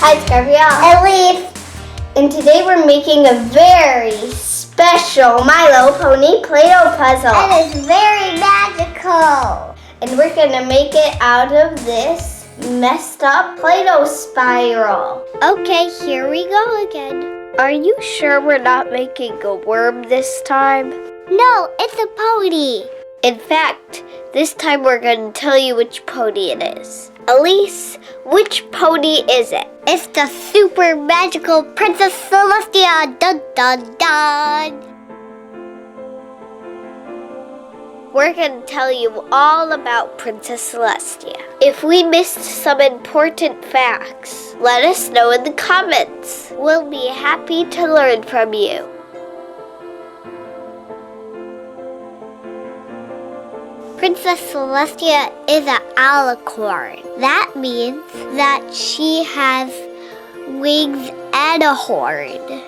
Hi, it's Gabrielle and Elise. And today we're making a very special My Little Pony Play-Doh puzzle. And it's very magical. And we're gonna make it out of this messed up Play-Doh spiral. Okay, here we go again. Are you sure we're not making a worm this time? No, it's a pony. In fact, this time we're going to tell you which pony it is. Elise, which pony is it? It's the super magical Princess Celestia. Dun dun dun. We're going to tell you all about Princess Celestia. If we missed some important facts, let us know in the comments. We'll be happy to learn from you. Princess Celestia is an alicorn. That means that she has wings and a horn.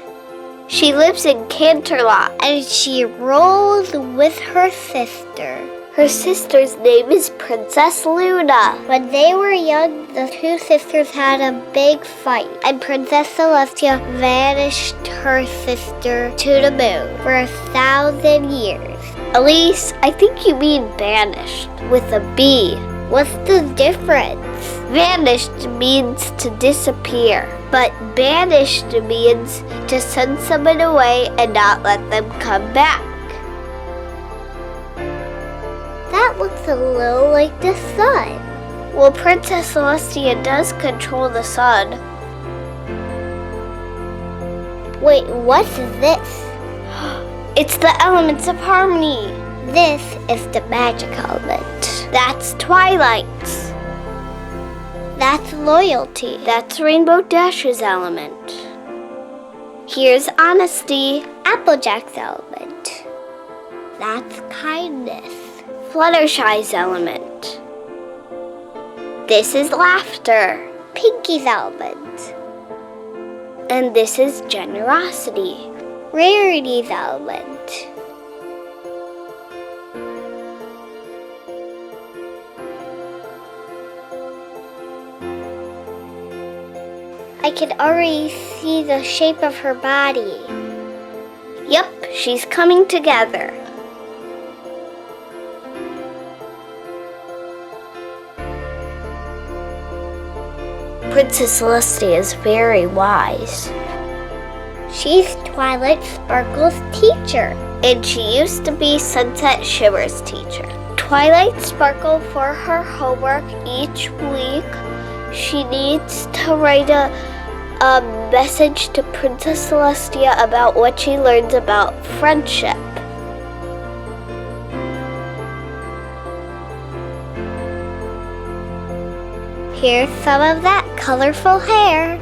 She lives in Canterlot and she rolls with her sister. Her sister's name is Princess Luna. When they were young, the two sisters had a big fight, and Princess Celestia vanished her sister to the moon for 1,000 years. Elise, I think you mean banished with a B. What's the difference? Vanished means to disappear, but banished means to send someone away and not let them come back. That looks a little like the sun. Well, Princess Celestia does control the sun. Wait, what's this? It's the elements of harmony. This is the magic element. That's Twilight. That's loyalty. That's Rainbow Dash's element. Here's honesty. Applejack's element. That's kindness. Fluttershy's element. This is laughter. Pinky's element. And this is generosity. Rarity's element. I can already see the shape of her body. Yep, she's coming together. Princess Celestia is very wise. She's Twilight Sparkle's teacher. And she used to be Sunset Shimmer's teacher. Twilight Sparkle, for her homework each week, she needs to write a message to Princess Celestia about what she learns about friendship. Here's some of that colorful hair.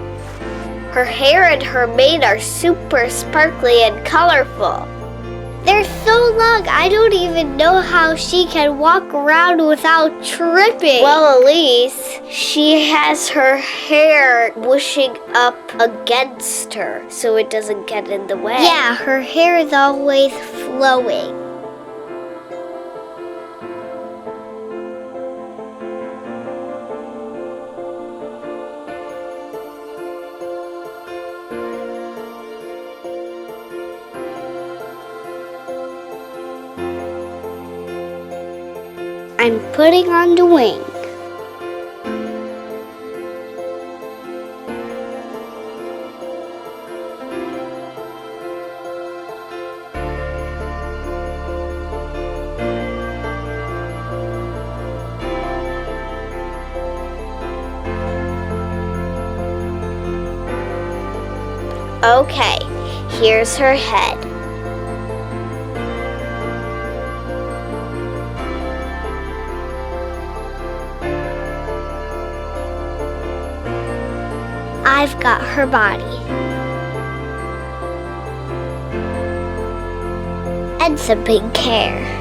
Her hair and her mane are super sparkly and colorful. They're so long, I don't even know how she can walk around without tripping. Well, Elise, she has her hair whooshing up against her so it doesn't get in the way. Yeah, her hair is always flowing. I'm putting on the wing. Okay, here's her head. I've got her body. And some pink hair.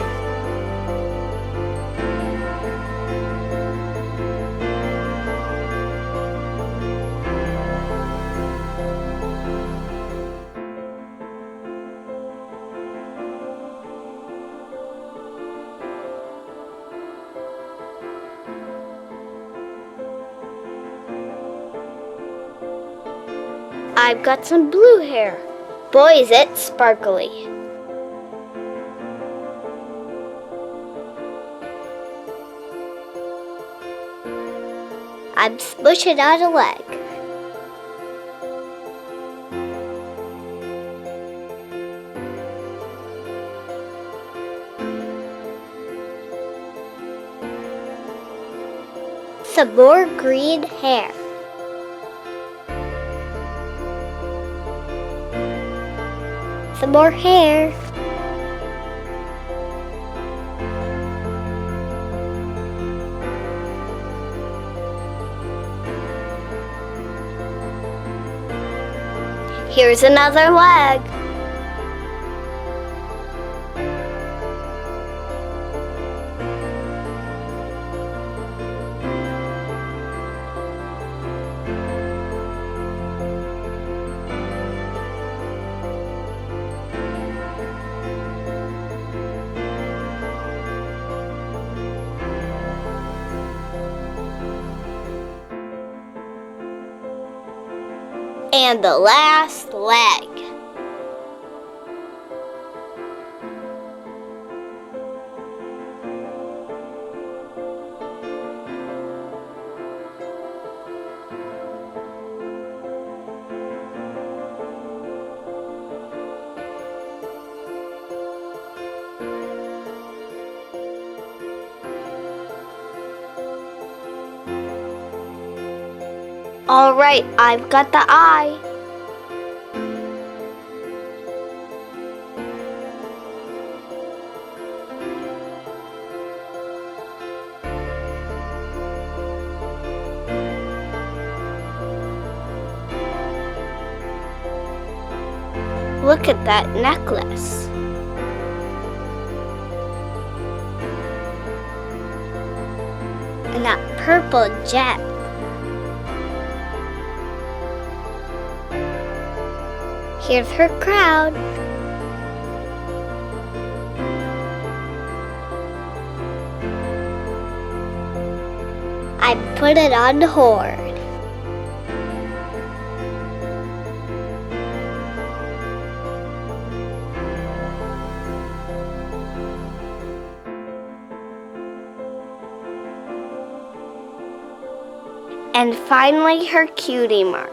I've got some blue hair. Boy, is it sparkly. I'm smushing out a leg. Some more green hair. Some more hair. Here's another leg. And the last leg. All right, I've got the eye. Look at that necklace. And that purple gem. Here's her crown. I put it on the horn. And finally her cutie mark.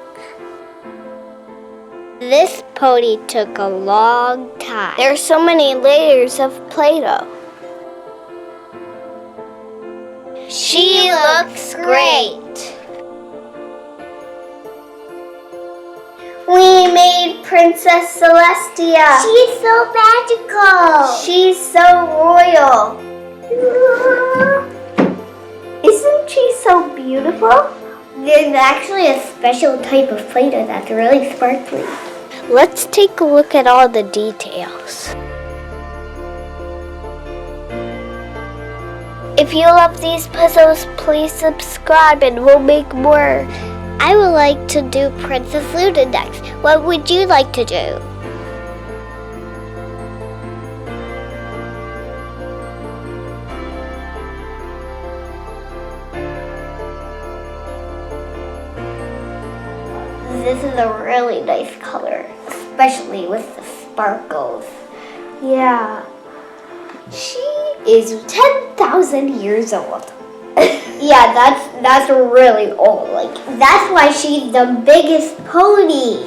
This pony took a long time. There's so many layers of Play-Doh. She looks great. We made Princess Celestia. She's so magical. She's so royal. Isn't she so beautiful? There's actually a special type of Play-Doh that's really sparkly. Let's take a look at all the details. If you love these puzzles, please subscribe and we'll make more. I would like to do Princess Luna next. What would you like to do? This is a really nice color, especially with the sparkles. Yeah. She is 10,000 years old. Yeah, that's really old. Like, that's why she's the biggest pony.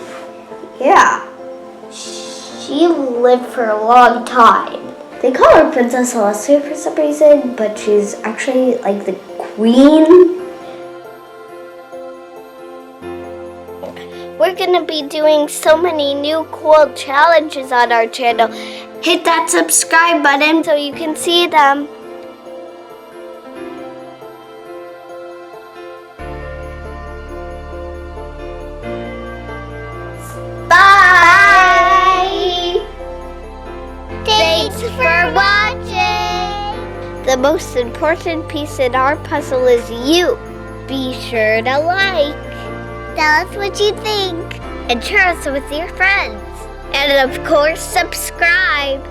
Yeah. She lived for a long time. They call her Princess Celestia for some reason, but she's actually like the queen. We're gonna be doing so many new cool challenges on our channel. Hit that subscribe button so you can see them. Bye! Thanks for watching! The most important piece in our puzzle is you. Be sure to like. Tell us what you think. And share us with your friends. And of course, subscribe.